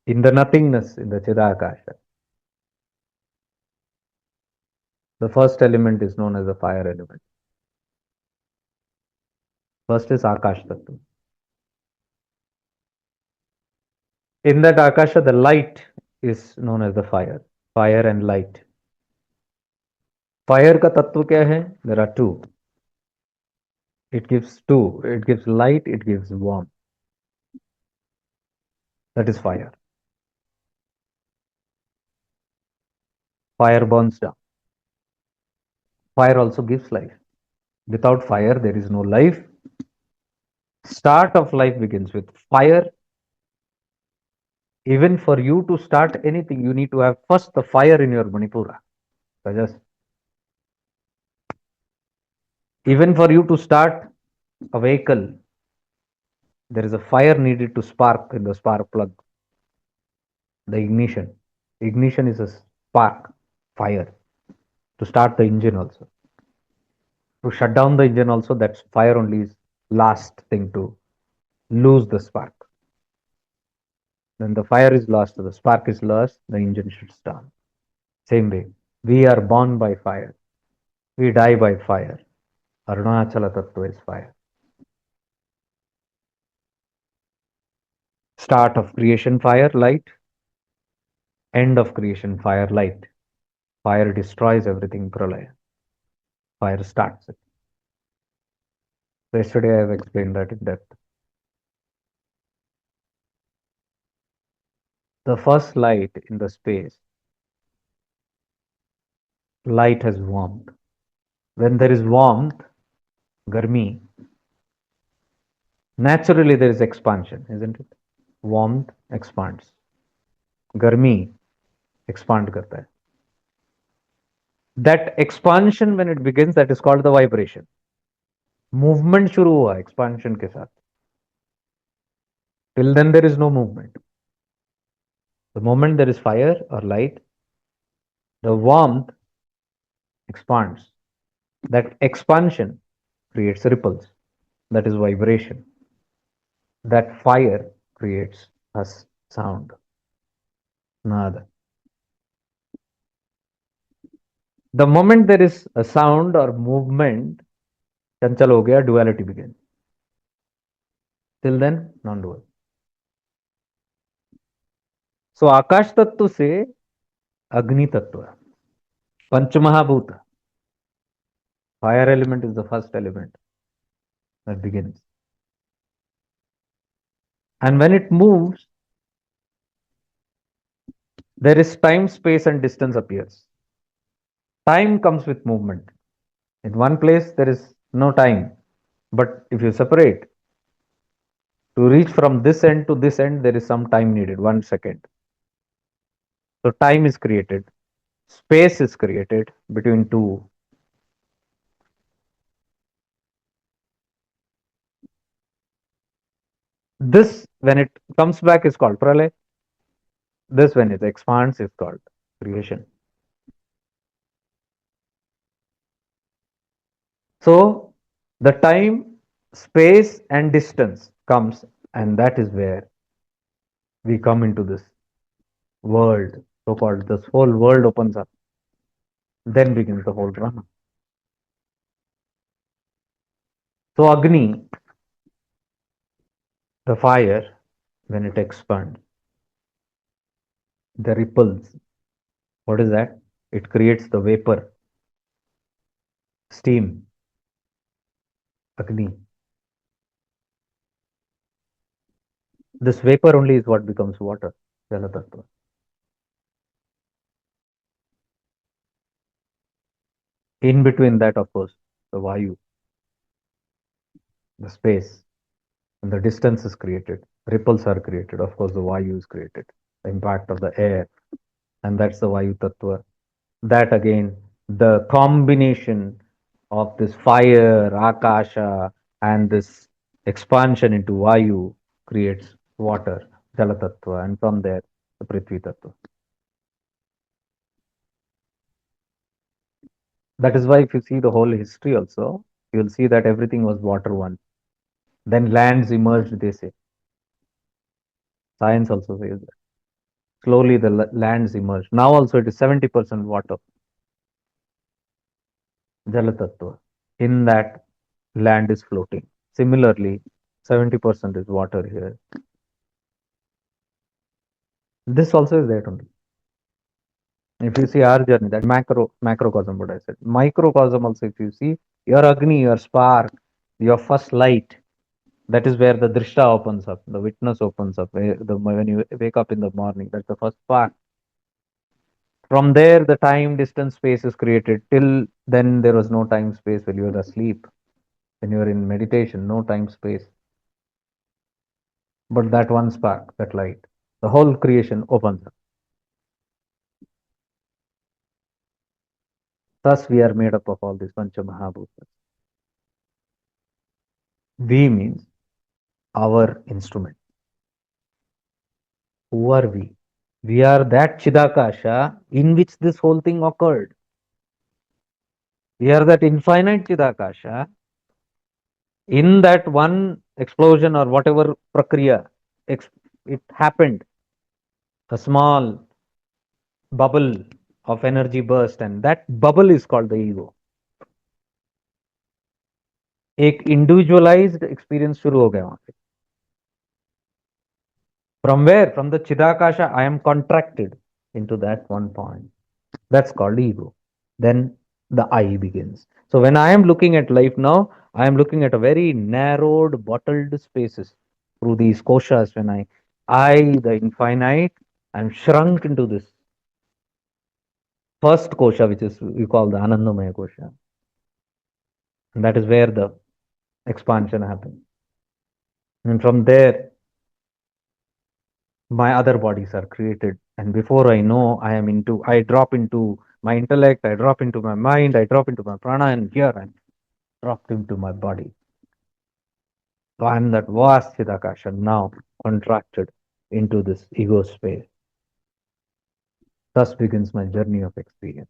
In the nothingness, in the Chidakasha, the first element is known as the fire element. First is Akash Tattva. In that Akasha, the light is known as the fire. Fire and light. Fire का तत्व क्या है? There are two. It gives two. It gives light, it gives warmth. That is fire. Fire burns down. Fire also gives life. Without fire, there is no life. Start of life begins with fire. Even for you to start anything, you need to have first the fire in your Manipura. Just even for you to start a vehicle, there is a fire needed to spark in the spark plug. The ignition. Ignition is a spark, fire, to start the engine also. To shut down the engine also, that fire only is last thing to lose the spark. When the fire is lost, the spark is lost, the engine shuts down. Same way, we are born by fire. We die by fire. Arunachala Tattva is fire. Start of creation, fire, light. End of creation, fire, light. Fire destroys everything, pralaya. Fire starts it. So yesterday I have explained that in depth. The first light in the space, light has warmth. When there is warmth, garmi, naturally there is expansion, isn't it? Warmth expands. Garmi expand karta hai. That expansion when it begins, that is called the vibration. Movement शुरू हुआ expansion के साथ. Till then there is no movement. The moment there is fire or light, the warmth expands. That expansion creates ripples. That is vibration. That fire creates a sound. Nada. The moment there is a sound or movement, चंचल हो गया, duality begins. Till then, non-dual. So आकाश तत्व से अग्नि तत्व, पंचमहाभूत. Fire element is the first element that begins. And when it moves, there is time, space, and distance appears. Time comes with movement. In one place, there is no time. But if you separate, to reach from this end to this end, there is some time needed, 1 second. So time is created, space is created between two. This, when it comes back, is called pralay. This, when it expands, is called creation. So the time, space, and distance comes, and that is where we come into this world, so called. This whole world opens up. Then begins the whole drama. So Agni, the fire, when it expands, the ripples. What is that? It creates the vapor, steam, Agni. This vapor only is what becomes water, Jala Tattva. In between that, of course, the Vayu, the space, and the distance is created. Ripples are created. Of course, the Vayu is created. The impact of the air, and that's the Vayu Tattva. That again, the combination of this fire, Akasha, and this expansion into Vayu creates water, Jala Tattva, and from there, the Prithvi Tattva. That is why if you see the whole history also, you'll see that everything was water once. Then lands emerged, they say. Science also says that. Slowly the lands emerge. Now also it is 70% water, Jalatattva. In that, land is floating. Similarly, 70% is water here. This also is there only. If you see our journey, that macrocosm, what I said. Microcosm also, if you see, your Agni, your spark, your first light, that is where the drishta opens up, the witness opens up. When you wake up in the morning, that's the first spark. From there, the time, distance, space is created. Till then, there was no time, space when you were asleep, when you were in meditation, no time, space. But that one spark, that light, the whole creation opens up. Thus, we are made up of all these Pancha Mahabhutas. We means our instrument. Who are we? We are that Chidakasha in which this whole thing occurred. We are that infinite Chidakasha in that one explosion or whatever prakriya it happened. A small bubble of energy burst, and that bubble is called the ego. एक individualized experience शुरू हो गया वहां पे. From where? From the Chidakasha, I am contracted into that one point. That's called ego. Then the I begins. So when I am looking at life now, I am looking at a very narrowed, bottled spaces through these koshas. When the infinite, I'm shrunk into this first kosha, which is we call the Anandamaya kosha. And that is where the expansion happens. And from there, my other bodies are created. And before I know, I drop into my intellect, I drop into my mind, I drop into my prana, and here I'm dropped into my body. So I'm that vast Chidakasha now contracted into this ego space. Thus begins my journey of experience.